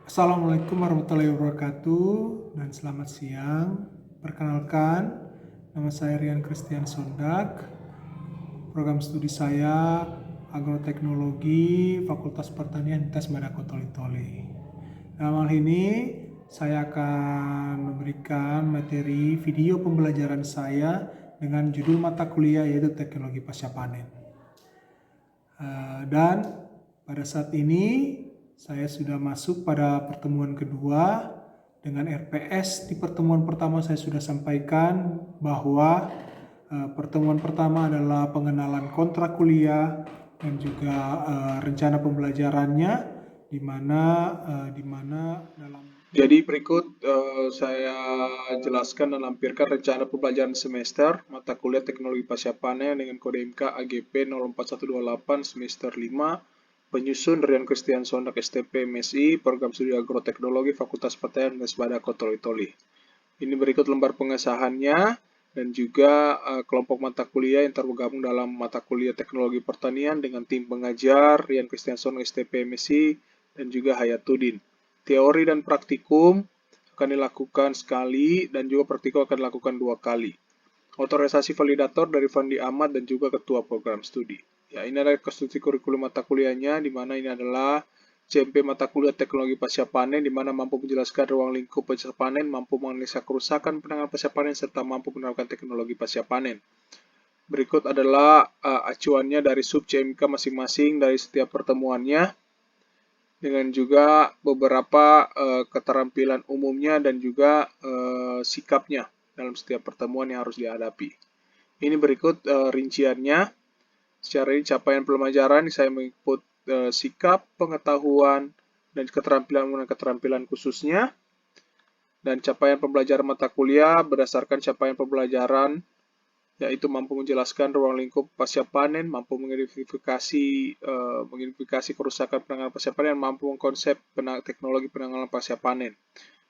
Assalamualaikum warahmatullahi wabarakatuh dan selamat siang. Perkenalkan, nama saya Rian Christian Sondak. Program studi saya Agroteknologi Fakultas Pertanian Tes Badako Toli-Toli. Dalam hal ini saya akan memberikan materi video pembelajaran saya dengan judul mata kuliah yaitu Teknologi Pasca Panen. Dan pada saat ini saya sudah masuk pada pertemuan kedua dengan RPS. Di pertemuan pertama saya sudah sampaikan bahwa pertemuan pertama adalah pengenalan kontrak kuliah dan juga rencana pembelajarannya di mana dalam. Jadi berikut saya jelaskan dan lampirkan rencana pembelajaran semester mata kuliah Teknologi Pasca Panen dengan kode MK AGP 04128 semester 5. Penyusun Rian Christian Sondak STP MSI, Program Studi Agroteknologi Fakultas Pertanian Tes Badako Toli-Toli. Ini berikut lembar pengesahannya dan juga kelompok mata kuliah yang tergabung dalam mata kuliah Teknologi Pertanian dengan tim pengajar Rian Christian Sondak STP MSI dan juga Hayatuddin. Teori dan praktikum akan dilakukan sekali dan juga praktikum akan dilakukan 2 kali. Otorisasi validator dari Fandi Ahmad dan juga ketua program studi. Ya, ini adalah konstruksi kurikulum mata kuliahnya, di mana ini adalah CMP mata kuliah Teknologi Pasca Panen, di mana mampu menjelaskan ruang lingkup pasca panen, mampu menganalisa kerusakan penanganan pasca panen, serta mampu menerapkan teknologi pasca panen. Berikut adalah acuannya dari sub CMK masing-masing dari setiap pertemuannya, dengan juga beberapa keterampilan umumnya dan juga sikapnya dalam setiap pertemuan yang harus dihadapi. Ini berikut rinciannya. Secara ini capaian pembelajaran saya mengikut sikap, pengetahuan, dan keterampilan khususnya. Dan capaian pembelajaran mata kuliah berdasarkan capaian pembelajaran, yaitu mampu menjelaskan ruang lingkup pasca panen, mampu mengidentifikasi kerusakan penanganan pasca panen, mampu mengkonsep teknologi penanganan pasca panen.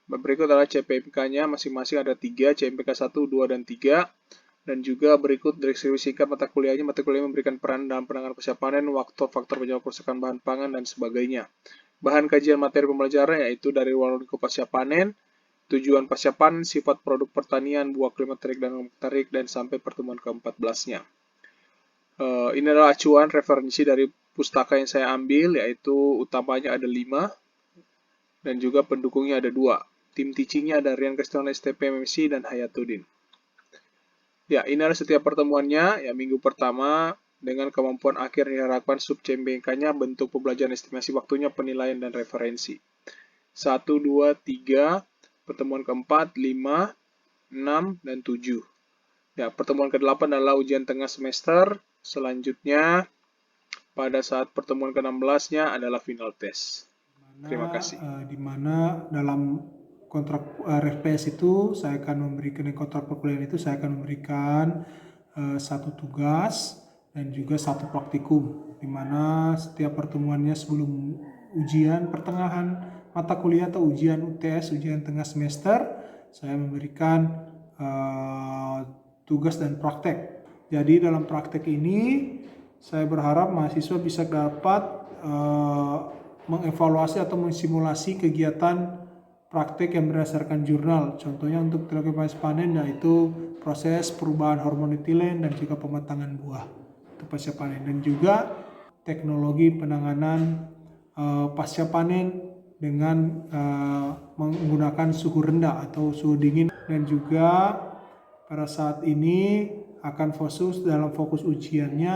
Berikut adalah CPMK-nya, masing-masing ada 3, CPMK 1, 2, dan 3. Dan juga berikut deskripsi sikap mata kuliahnya. Mata kuliah memberikan peran dalam penanganan pasca panen, faktor penyebab kerusakan bahan pangan, dan sebagainya. Bahan kajian materi pembelajaran yaitu dari ruang lingkup pasca panen, tujuan pasca panen, sifat produk pertanian, buah klimaterik dan tarik, dan sampai pertemuan ke-14-nya. Ini adalah acuan referensi dari pustaka yang saya ambil, yaitu utamanya ada 5, dan juga pendukungnya ada 2. Tim teachingnya ada Rian Christian STP MSI dan Hayatuddin. Ya, ini adalah setiap pertemuannya. Ya, minggu pertama dengan kemampuan akhir yang diharapkan sub CMBK-nya, bentuk pembelajaran, estimasi waktunya, penilaian, dan referensi. 1, 2, 3, pertemuan ke-4, 5, 6, dan 7. Ya, pertemuan ke-8 adalah ujian tengah semester. Selanjutnya, pada saat pertemuan ke-16-nya adalah final test. Terima kasih. Di mana dalam kontrak RFPS itu saya akan memberikan kontrak perkuliahan itu saya akan memberikan 1 tugas dan juga 1 praktikum, di mana setiap pertemuannya sebelum ujian pertengahan mata kuliah atau ujian UTS, ujian tengah semester, saya memberikan tugas dan praktek. Jadi dalam praktek ini saya berharap mahasiswa bisa dapat mengevaluasi atau mensimulasi kegiatan praktek yang berdasarkan jurnal. Contohnya untuk teknologi pasca panen yaitu proses perubahan hormon etilen dan juga pematangan buah itu pasca panen, dan juga teknologi penanganan pasca panen dengan menggunakan suhu rendah atau suhu dingin. Dan juga pada saat ini akan fokus dalam fokus ujiannya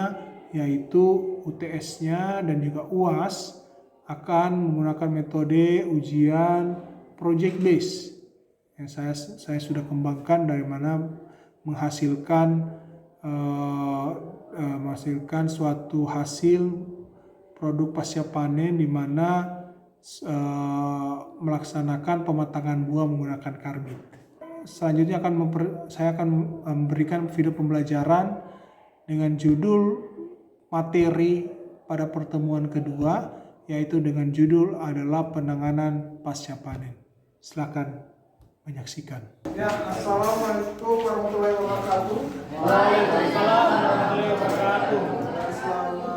yaitu UTS-nya dan juga UAS akan menggunakan metode ujian project base yang saya sudah kembangkan, dari mana menghasilkan suatu hasil produk pasca panen di mana melaksanakan pematangan buah menggunakan karbit. Selanjutnya saya akan memberikan video pembelajaran dengan judul materi pada pertemuan kedua, yaitu dengan judul adalah penanganan pasca panen. Silakan menyaksikan. Ya, assalamualaikum warahmatullahi wabarakatuh. Waalaikumsalam warahmatullahi wabarakatuh. Selamat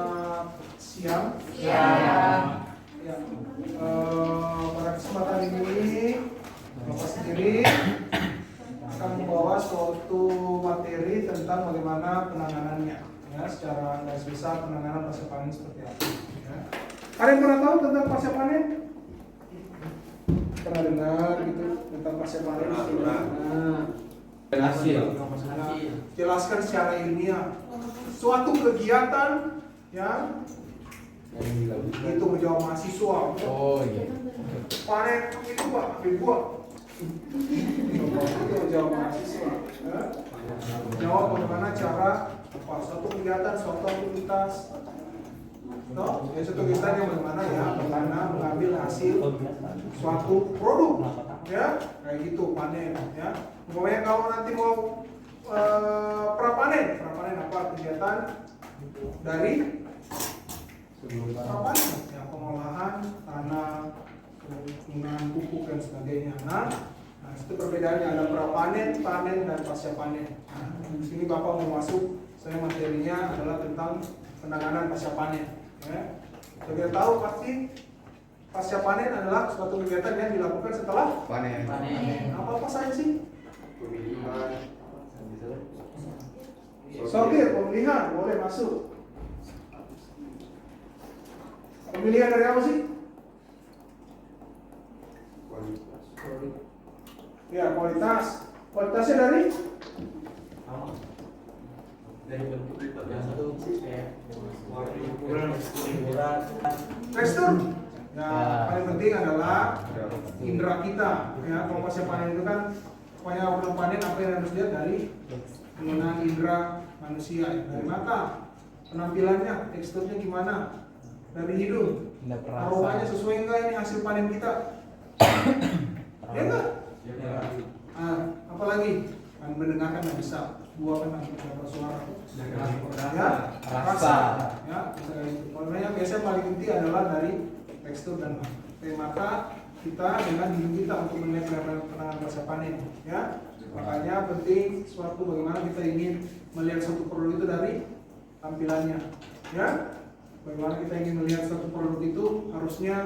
dan garis besar penanganan pasca panen seperti apa. Ya. Ada yang pernah tahu tentang pasca panen? Pernah dengar gitu tentang pasca panen? Hasil. Jelaskan secara ilmiah. Suatu kegiatan yang itu menjawab mahasiswa. Oh iya. Panen itu Pak, ambil buah. Itu menjawab mahasiswa. Ya. Jawab bagaimana cara suatu kegiatan, suatu aktivitas. No? Ya, suatu kegiatan yang bagaimana ya, bagaimana mengambil hasil suatu produk, ya, kayak gitu panen, ya. Pokoknya kalau nanti mau prapanen apa kegiatan dari prapanen, ya, pengolahan tanah, penggunaan pupuk dan sebagainya. Nah, itu perbedaannya ada prapanen, panen dan pasca panen. Nah, di sini Bapak mau masuk, saya materinya adalah tentang penanganan pasca panen. Ya. Sudah tahu pasti pasca panen adalah suatu kegiatan yang dilakukan setelah Panen. apa saja sih? Pemilihan. Sortir, pemilihan boleh masuk. Pemilihan dari apa sih? Ya, kualitas. Kualitasnya dari bentuk yang satu kayak tekstur. Ya, paling penting adalah indera kita. Ya, kalau pasca panen itu kan pokoknya orang panen apa yang harus lihat dari penggunaan indera manusia. Dari mata, penampilannya, teksturnya gimana? Dari hidung, aromanya sesuai enggak ini hasil panen kita? Ya enggak? Apalagi kan mendengarkan nggak bisa, buah kan harus dapat suara. Ya, rasa. Ya, makanya biasanya paling penting adalah dari tekstur dan mata kita dengan hidung kita untuk melihat penanganan pasca panen. Ya, makanya penting suatu bagaimana kita ingin melihat suatu produk itu dari tampilannya. Ya, bagaimana kita ingin melihat suatu produk itu harusnya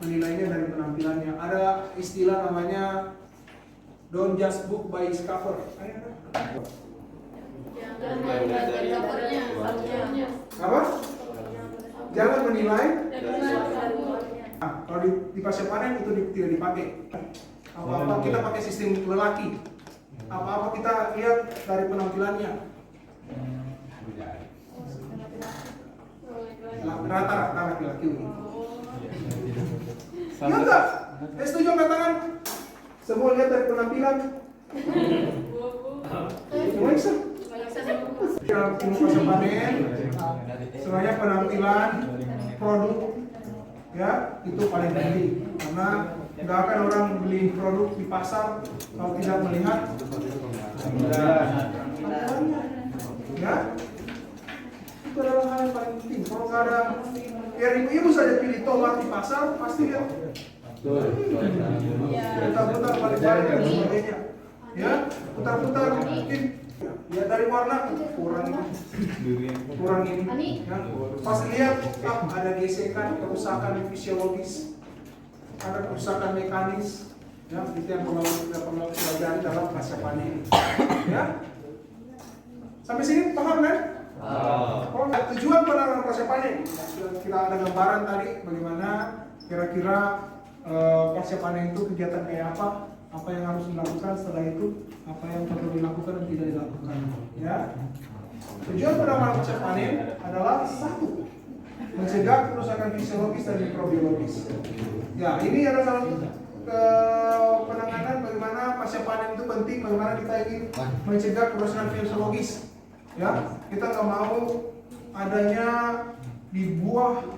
menilainya dari penampilannya. Ada istilah namanya don't just book by its cover. Apa? Jangan menilai. Nah, kalau di pasca panen itu tidak dipakai. Apa-apa kita pakai sistem lelaki. Apa-apa kita lihat dari penampilannya. Rata-rata laki-laki. Ya enggak? Setuju angkat tangan? Semua lihat dari penampilan. Semua bisa. Dalam ilmu pasca panen, sebenarnya penampilan produk ya itu paling penting karena nggak akan orang beli produk di pasar kalau tidak melihat tampilannya. Ya, itu adalah hal yang paling penting. Kalau nggak ada, ya ibu-ibu saja pilih tomat di pasar pasti lihat. Putar-putar balik-balik dan sebagainya. Ya, putar-putar mungkin. Ya dari warna kurang ini. Ya. Pas lihat ada gesekan, kerusakan fisiologis, ada kerusakan mekanis. Ya, itu yang perlu kita pelajari dalam pasca panen. Ya, sampai sini paham kan? Oh, tujuan penanganan pasca panen. Kita ada gambaran tadi bagaimana kira-kira pasca panen itu kegiatan kayak apa yang harus dilakukan setelah itu, apa yang perlu dilakukan dan tidak dilakukan. Ya, tujuan penanganan pasca panen adalah satu, mencegah kerusakan fisiologis dan mikrobiologis. Ya, ini adalah salah satu penanganan bagaimana pasca panen itu penting, bagaimana kita ingin mencegah kerusakan fisiologis. Ya, kita nggak mau adanya di buah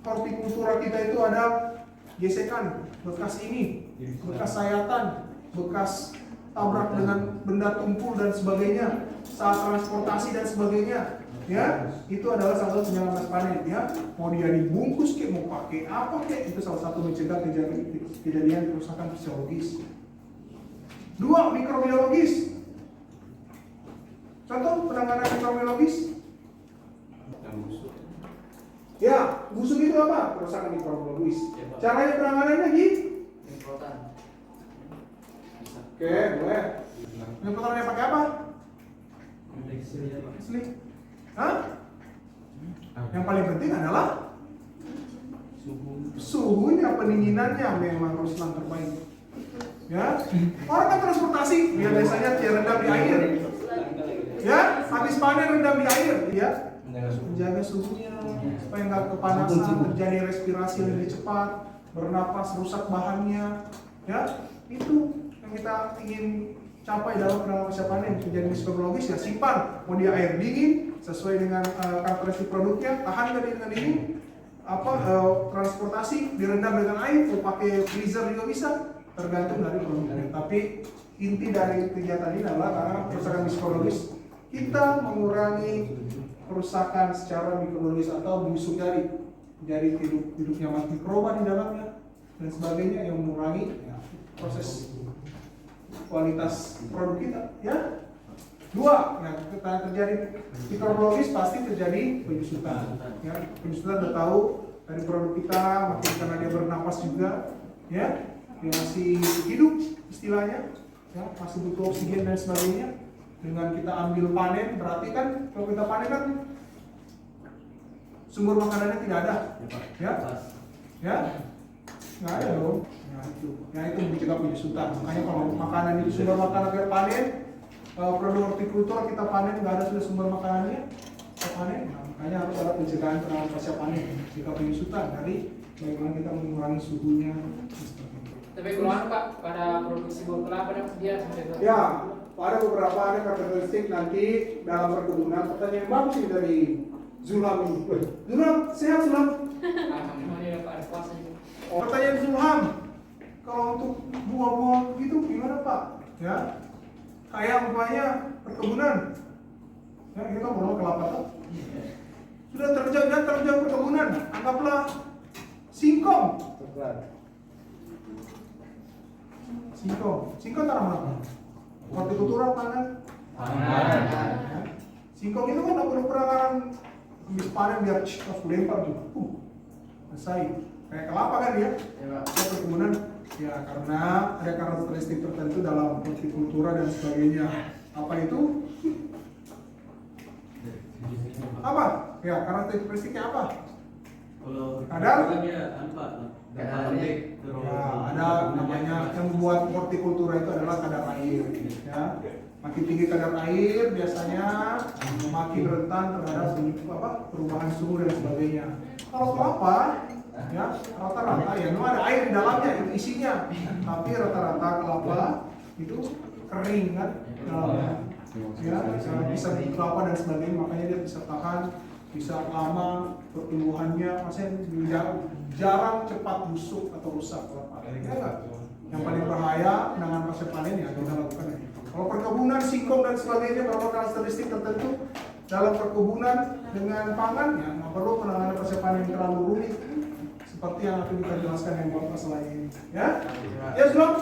hortikultura kita itu ada gesekan, bekas ini, bekas sayatan, bekas tabrak dengan benda tumpul dan sebagainya, saat transportasi dan sebagainya. Ya, itu adalah salah satu penanganan panen. Ya, mau dia dibungkus kayak mau pakai apa kayak itu salah satu mencegah kejadian kerusakan fisiologis. Dua, mikrobiologis. Contoh penanganan mikrobiologis. Ya, busuk itu apa? Kerusakan mikrobiologis. Caranya penanganannya Penyemprotan. Oke, boleh. Penyemprotannya pakai apa? Sli. Hah? Yang paling penting adalah suhunya, pendinginannya memang harus yang terbaik. Ya, orang kan transportasi dia biasanya dia rendam di air. Ya, habis panen rendam di air, ya. Menjaga suhunya supaya nggak kepanasan, terjadi respirasi yang lebih cepat, bernapas, rusak bahannya. Ya, itu yang kita ingin capai dalam pasca panen. Terjadi psikologis ya simpan, mau dia air dingin sesuai dengan karakteristik produknya, tahan nggak dengan dingin. Transportasi direndam dengan air, mau pakai freezer juga bisa, tergantung dari produknya. Tapi inti dari kegiatan ini adalah karena kerusakan psikologis, kita mengurangi kerusakan secara mikrologis atau busuk jadi hidupnya mikroba di dalamnya dan sebagainya yang mengurangi proses kualitas produk kita. Ya, dua yang terjadi mikrologis pasti terjadi penyusutan. Ya, penyusutan udah tahu dari produk kita, makin karena dia bernapas juga, ya, dia masih hidup istilahnya, ya, masih butuh oksigen dan sebagainya. Dengan kita ambil panen, berarti kan kalau kita panen kan sumber makanannya tidak ada, ya, nggak ada dong. Nah itu mencegah penyusutan. Makanya kalau makanan itu sumber makanan kita panen, produk hortikultur kita panen nggak ada sudah sumber makanannya, kita panen. Nah, makanya harus ada pencegahan penanganan pasca panen, mencegah penyusutan dari bagaimana kita mengurangi suhunya. Tapi kalau Pak pada produksi buah kelapa dia sampai berapa? Ya, ada beberapa ada karakteristik nanti dalam perkebunan. Pertanyaan bagus sih dari Zulham ini. Zulham, sehat Zulham? Alhamdulillah Pak, ada puasa juga. Pertanyaan Zulham, kalau untuk buah-buah gitu gimana Pak? Ya, kayak umpamanya perkebunan. Ya, kita mau kelapa tuh. Sudah terjang perkebunan, anggaplah singkong. Singkong tanaman apa? Hortikultura panen. Singkong itu kan perlu perangan habis panen biar langsung lempar juga. Selesai. Kayak kelapa kan ya? Perkebunan ya karena ada karakteristik tertentu dalam hortikultura dan sebagainya. Apa itu? Apa? Ya karakteristiknya apa? Ada? Ada namanya yang membuat hortikultura itu adalah kadar air. Ya, makin tinggi kadar air biasanya makin rentan terhadap perubahan suhu dan sebagainya. Kalau kelapa, ya rata-rata ya memang ada air di dalamnya itu isinya, tapi rata-rata kelapa itu kering kan dalamnya. Ya, bisa kelapa dan sebagainya, makanya dia bisa tahan, bisa lama pertumbuhannya, maksudnya jarang cepat busuk atau rusak kelapa. Ya, yang paling bahaya dengan pasca panen ya kita lakukan ini. Kalau perkebunan singkong dan sebagainya beberapa karakteristik tertentu dalam perkebunan dengan pangan ya nggak perlu penanganan pasca panen yang terlalu rumit seperti yang akan kita jelaskan yang buat masalah ini. Ya, ya belum?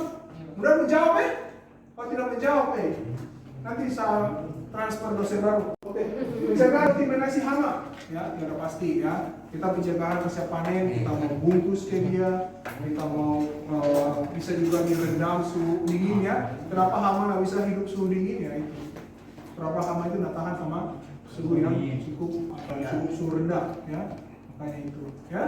Mudah menjawab Kalau tidak menjawab nanti saya transfer dosen baru. Oke, pencegahan eliminasi hama ya tidak pasti ya. Kita pencegahan pasca panen, kita mau bungkus ke dia, kita mau bisa juga direndam suhu dingin ya. Kenapa hama nggak bisa hidup suhu dingin ya itu? Kenapa hama itu nggak tahan sama suhu yang cukup suhu rendah ya? Makanya itu ya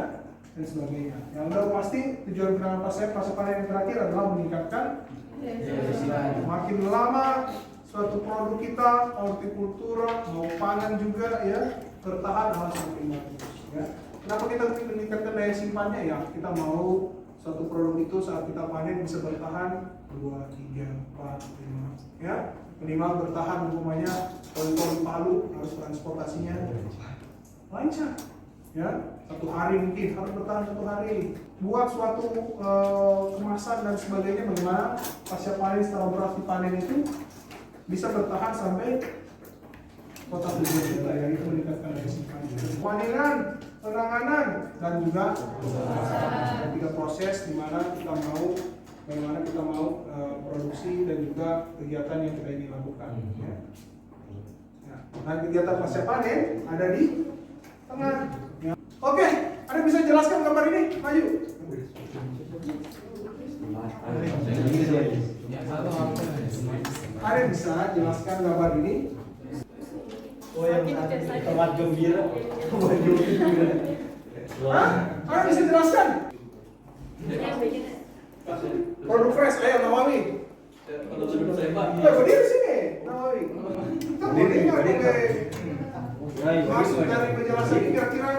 dan sebagainya. Yang udah pasti tujuan penanganan pasca panen yang terakhir adalah meningkatkan makin lama suatu produk kita, hortikultura, mau pangan juga ya, bertahan harus semakin bagus ya. Kenapa kita meningkatkan daya simpannya ya? Kita mau suatu produk itu saat kita panen bisa bertahan 2, 3, 4, 5 ya. Minimal bertahan umpamanya poli-poli Palu harus transportasinya lancar ya. 1 hari mungkin harus bertahan 1 hari. Buat suatu kemasan dan sebagainya bagaimana pasca panen setelah beras dipanen itu bisa bertahan sampai kota tujuan kita ya, itu meningkatkan daya simpan. Panenan, penanganan dan juga ada 3 proses di mana kita mau bagaimana kita mau produksi dan juga kegiatan yang kita ingin lakukan. Ya. Nah, kegiatan pasca panen ada di tengah. Ya. Oke, ada bisa jelaskan gambar ini? Maju. Ada bisa jelaskan gambar ini? Oh yang tomat gembira. Tomat gembira. Hah? Kalian bisa jelaskan? Produk fresh, ayo Nawawi. Kalau menurut saya Pak, Berdiri sini, Nawawi. Kita boleh nggak pakai maksud dari penjelasan ini kira-kira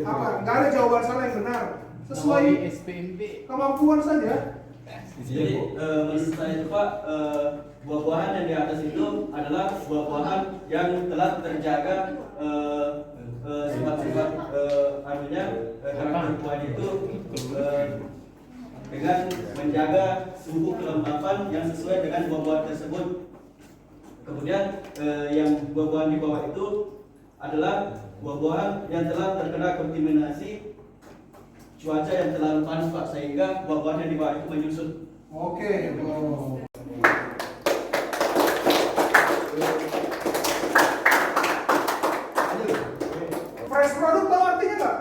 apa? Nggak ada jawaban salah yang benar. Sesuai SPMB. kemampuan saja. Jadi menurut saya itu Pak, buah-buahan yang di atas itu adalah buah-buahan yang telah terjaga sifat-sifat karakter buah itu dengan menjaga suhu kelembapan yang sesuai dengan buah-buahan tersebut. Kemudian yang buah-buahan di bawah itu adalah buah-buahan yang telah terkena kontaminasi cuaca yang terlalu panas Pak, sehingga buah-buahan yang di bawah itu menyusut. Oke. Oh. Fresh produk tahu artinya nggak?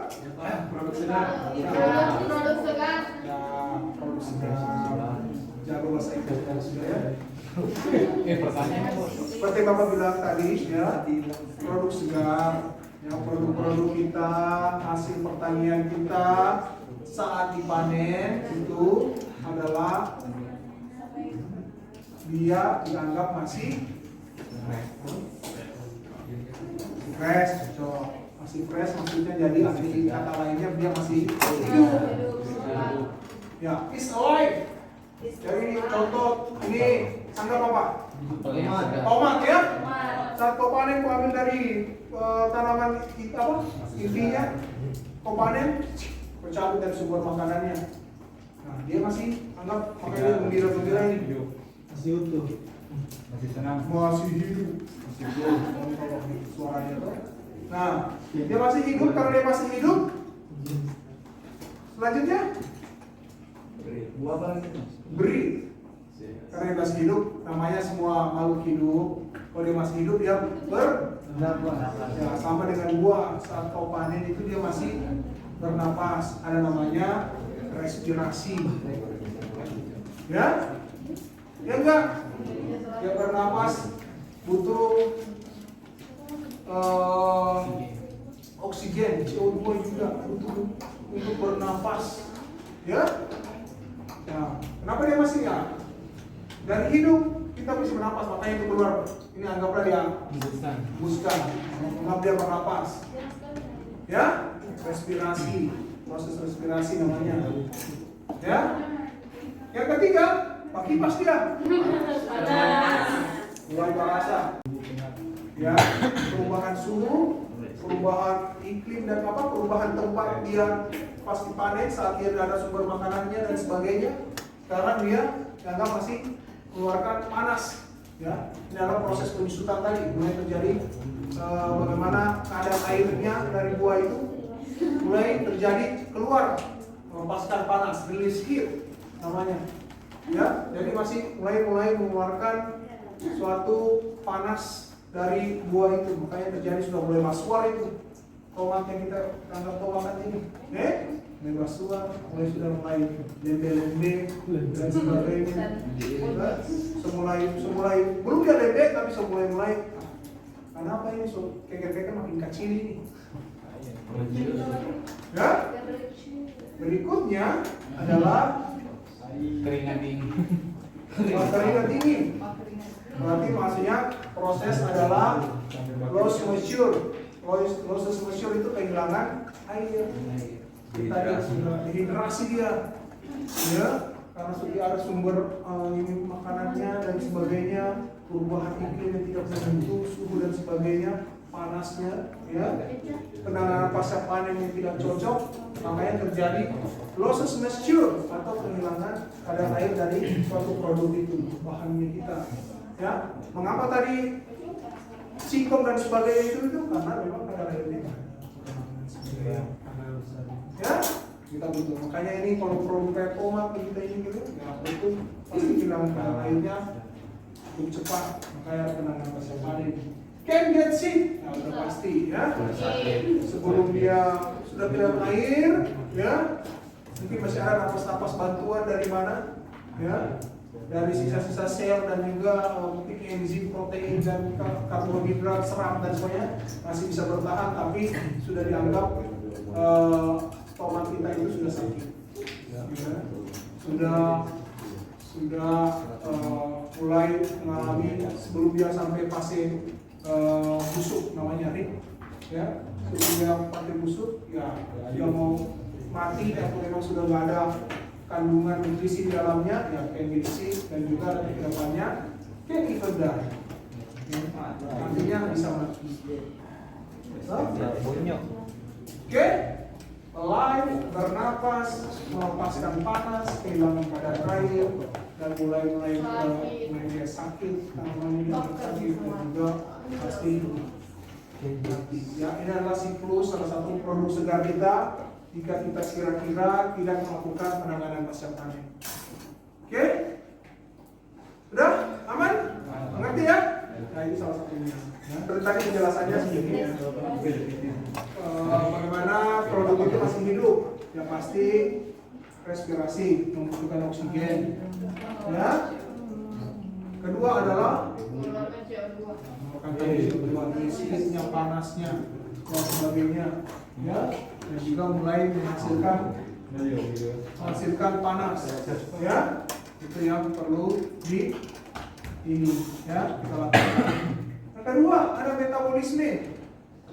Produk segar. Produk segar. Nah, produk segar. Jago bahasa Inggris sudah ya. Pertanyaan bos. Seperti Bapak bilang tadi ya, produk segar, yang produk-produk kita, hasil pertanian kita saat dipanen itu adalah dia dianggap masih fresh, cocok. Masih fresh maksudnya jadi arti kata lainnya dia masih hidup. Ya, is alive. Jadi ini contoh, ini anggap apa? Tomat ya. Saat kau panen kau ambil dari tanaman apa? Intinya kau panen, kau cabut dari sumber makanannya. Nah, dia masih anggap makanya dia gembira-gembira ini. Masih utuh. masih senang. Masih hidup. Masih hidup. Suaranya tuh. Nah, dia masih hidup. Kalau dia masih hidup, selanjutnya Buah apa lagi Mas? beri. Karena dia masih hidup, namanya semua makhluk hidup. Kalau dia masih hidup, dia bernapas. Ya, sama dengan buah. Saat kau panen itu dia masih bernapas. Ada namanya respirasi. Ya? Ya enggak? Dia bernapas butuh oksigen, CO2 juga butuh untuk bernapas. Ya? Nah, kenapa dia masih ya? Dari hidup kita bisa bernapas, makanya itu keluar. Ini anggaplah dia hembuskan, anggap dia bernapas. Ya? Respirasi, proses respirasi namanya. Ya? Yang ketiga, pakai kipas dia. Mulai terasa. Ya, perubahan suhu, perubahan iklim dan apa, perubahan tempat dia pas dipanen saat dia ada sumber makanannya dan sebagainya. Sekarang dia dianggap masih mengeluarkan panas. Ya, ini adalah proses penyusutan tadi. Mulai terjadi bagaimana keadaan airnya dari buah itu mulai terjadi keluar, melepaskan panas, release heat namanya. Ya, jadi masih mulai mengeluarkan suatu panas dari buah itu, makanya terjadi sudah mulai masuar itu tomat yang kita anggap tomat ini, mulai masuar, mulai lembe-lembe dan sebagainya. Semulai belum dia lembe tapi semulai karena apa ini so keker-keker makin kecil ini. Ya, berikutnya adalah Keringat dingin. keringat dingin. Berarti maksudnya proses adalah loss moisture. Loss moisture itu kehilangan air. Tadi sudah dehidrasi dia. Ya, karena sudah ada sumber ini makanannya dan sebagainya, perubahan iklim yang tidak menentu, suhu dan sebagainya, panasnya, ya, penanganan pasca panen yang tidak cocok, makanya terjadi loss moisture atau kehilangan kadar air dari suatu produk itu, bahannya kita. Ya, mengapa tadi singkong dan sebagainya itu karena memang kadar airnya. Ya, kita butuh. Makanya ini kalau produk kayak tomat kita ini gitu, ya itu pasti kehilangan kadar airnya cukup cepat. Makanya penanganan pasca panen. Can get sick, nah, udah pasti ya. Sebelum dia sudah kehilangan air, ya mungkin masih ada napas-napas bantuan dari mana, ya. dari sisa-sisa sel dan juga mungkin enzim, protein dan karbohidrat, serat dan sebagainya masih bisa bertahan, tapi sudah dianggap tomat kita itu sudah sakit, ya. sudah mulai mengalami sebelum dia sampai fase busuk, namanya RIP, ya. Sebelum dia fase busuk, ya dia mau mati atau memang sudah nggak ada kandungan nutrisi di dalamnya, ya can be disease dan juga tidak banyak can even die. Artinya bisa mati. Oke, alive, bernapas, melepaskan panas, kehilangan kadar air, dan mulai dia sakit, namanya sakit dan juga pasti mati. Ya, ini adalah siklus salah satu produk segar kita. Jika kita kira-kira tidak melakukan penanganan pasca panen. Oke? Sudah? Aman? Mengerti ya? Nah, itu salah satunya. Ya, tadi penjelasannya segini ya. Bagaimana produk itu masih hidup? Ya pasti respirasi, membutuhkan oksigen. Ya. Kedua adalah listriknya, panasnya, dan sebagainya. Ya. Dan juga mulai menghasilkan panas, ya. Itu yang perlu ini ya kita lakukan. Yang kedua ada metabolisme,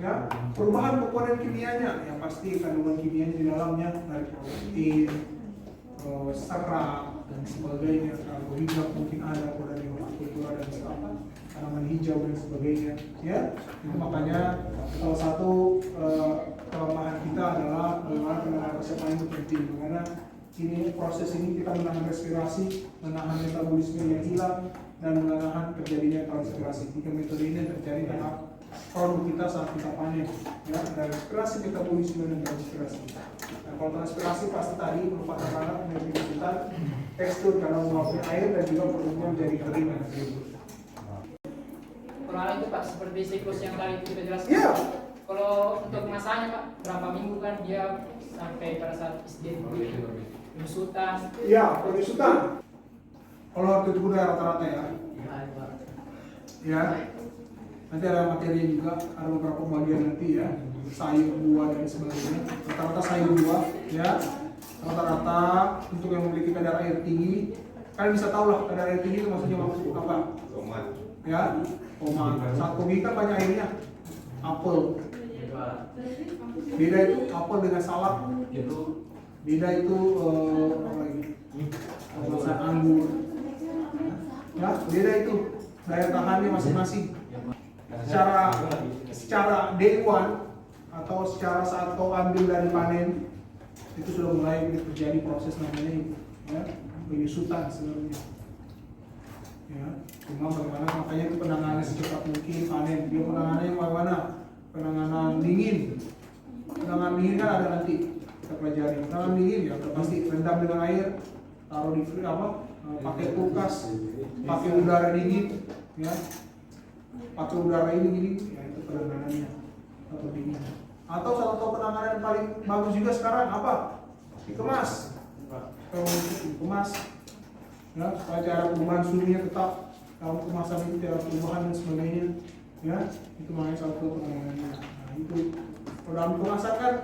ya, perubahan komponen kimianya, yang pasti kandungan kimianya di dalamnya dari protein, serat dan sebagainya, karbohidrat mungkin ada dari hortikultura dan tanaman hijau dan sebagainya, ya. Itu makanya salah satu kelemahan kita adalah bagaimana penanganan pasca panen itu penting, karena ini proses ini kita menahan respirasi, menahan metabolisme yang hilang, dan menahan terjadinya transpirasi. Tiga metode ini terjadi dalam produk kita saat kita panen, ya, ada respirasi, metabolisme, dan transpirasi. Nah, kalau transpirasi pasti tadi merupakan alat menyebabkan tekstur karena meluapnya air dan juga produknya menjadi kering dan gembur. Kalau itu Pak, seperti siklus yang tadi kita jelaskan. Iya. Kalau untuk masanya Pak, berapa minggu kan dia sampai pada saat SD penyusutan? Iya, penyusutan. Kalau waktu itu udah rata-rata ya. Ya. Nanti ada materi juga, ada beberapa bagian nanti ya, sayur, buah dan sebagainya. Rata-rata sayur buah, ya. Rata-rata untuk yang memiliki kadar air tinggi, kalian bisa tahu lah kadar air tinggi itu maksudnya apa? Tomat. Ya, tomat. Saat kopi kan banyak airnya. Apel. Beda itu apel dengan salak. Beda itu apa lagi? Rasa anggur. Ya, beda itu. Daya tahannya masing-masing. Secara day one atau secara saat kau ambil dari panen itu sudah mulai terjadi proses namanya itu, ya, penyusutan sebenarnya. Ya, cuma bagaimana makanya itu penanganan secepat mungkin panen. Dia penanganannya bagaimana? Penanganan dingin. Penanganan dingin kan ada nanti kita pelajari. Penanganan dingin ya udah pasti rendam dengan air, taruh di pakai kulkas, pakai udara dingin, ya. Pakai udara ini gini, ya itu penanganannya atau dingin. Atau salah satu penanganan yang paling bagus juga sekarang apa? Dikemas. Dikemas, ya, supaya cara perubahan suhunya tetap dalam kemasan itu tidak perubahan dan sebagainya, ya. Itu makanya salah satu penanganannya. Nah, itu dalam kemasan kan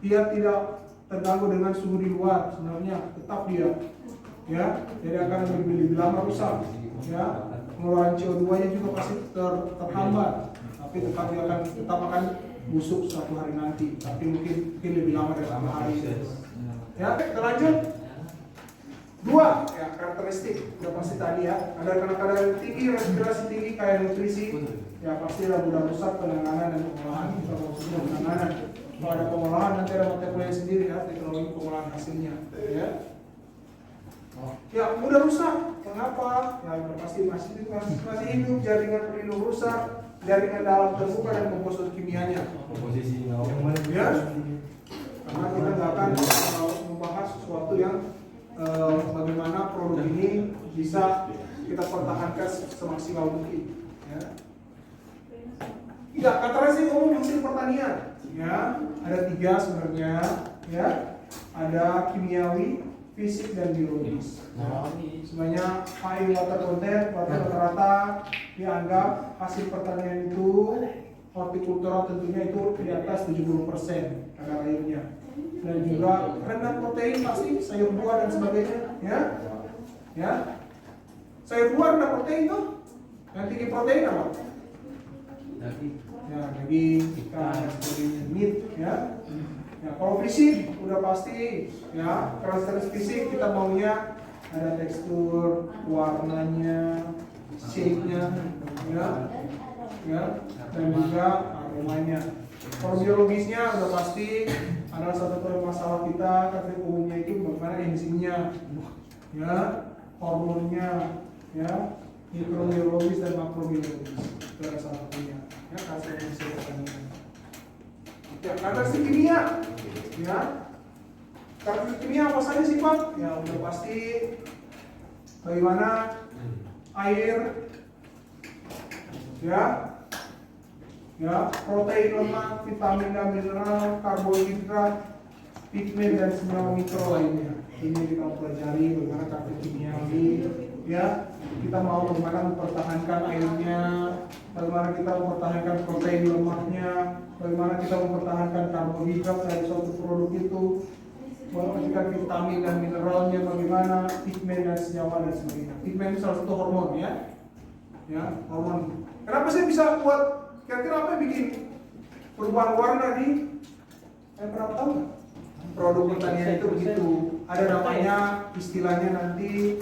dia tidak terganggu dengan suhu di luar, sebenarnya tetap dia, ya, jadi akan lebih lama rusak, ya. Pengeluaran CO2-nya juga pasti terhambat, tapi dia akan busuk suatu hari nanti, tapi mungkin lebih lama dari 1 hari. Ya, kita lanjut. 2, ya, karakteristik udah pasti tadi ya. Ada kadar tinggi, respirasi tinggi, kayak nutrisi, ya pasti ada mudah rusak, penanganan dan pengolahan. Kita maksudnya penanganan. Kalau ada pengolahan nanti ada mata kuliah sendiri ya, teknologi pengolahan hasilnya, ya. Ya mudah rusak, kenapa? Ya pasti masih hidup, jaringan pelindung rusak, jaringan dalam terbuka dan komposisi kimianya. Komposisi Ya, karena kita nggak akan membahas sesuatu yang bagaimana produk ini bisa kita pertahankan semaksimal mungkin. Ya. Tidak, karakteristik umum hasil pertanian. Ya, ada 3 sebenarnya. Ya, ada kimiawi, fisik dan biologis. Sebenarnya high water content, rata-rata dianggap hasil pertanian itu hortikultura tentunya itu di atas 70% kadar airnya. Dan juga rendah protein pasti sayur buah dan sebagainya, ya. Sayur buah rendah protein tuh. Yang tinggi protein apa? Ya, daging, ikan, dan sebagainya, meat, ya. Ya, kalau fisik udah pasti, ya. Karakteristik fisik kita maunya ada tekstur, warnanya, shape-nya, ya, dan juga aromanya. Kalau biologisnya udah pasti adalah satu masalah kita, kategori umumnya itu bagaimana enzimnya, ya, hormonnya, ya, mikrobiologis dan makrobiologis. Itu adalah salah satunya, ya, karakteristik pertanian. Ya, karakteristik kimia, ya, karakteristik kimia apa saja sih Pak? Ya, udah pasti bagaimana air, ya, protein, lemak, vitamin dan mineral, karbohidrat, pigmen dan semua mikro lainnya. Ini kita pelajari bagaimana karakteristik kimiawi, ya. Kita mau bagaimana mempertahankan airnya, bagaimana kita mempertahankan protein lemaknya, bagaimana kita mempertahankan karbohidrat dari suatu produk itu, memperhatikan vitamin dan mineralnya, bagaimana pigmen dan senyawa dan sebagainya. Pigmen itu salah satu hormon, ya, hormon. Kenapa saya bisa buat? Kira-kira apa yang bikin perubahan warna di? Pernah tahu nggak? Produk pertanian itu begitu. Ada namanya istilahnya nanti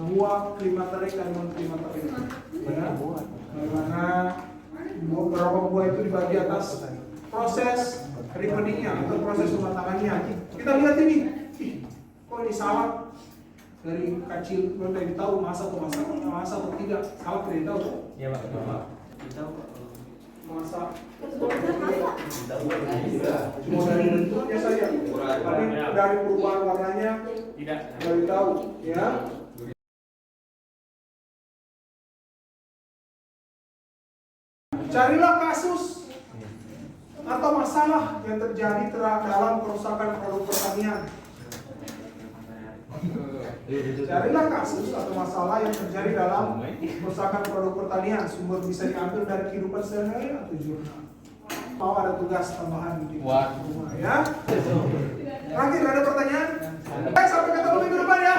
buah klimaterik dan non klimaterik. Bagaimana beberapa buah itu dibagi atas proses ripeningnya atau proses pematangannya. Kita lihat ini, kok ini salad dari kecil belum dari tahu masa atau tidak, salad dari tahu. Iya Pak. Masa cuma dari bentuknya saja, tapi dari perubahan warnanya tidak dari tahu, ya. Carilah kasus atau masalah yang terjadi dalam kerusakan produk pertanian. Carilah kasus atau masalah yang terjadi dalam kerusakan produk pertanian. Sumber bisa diambil dari kehidupan sehari-hari atau jurnal. Mau ada tugas tambahan di rumah, ya. Terakhir ada pertanyaan? Baik, sampai ketemu minggu depan, ya.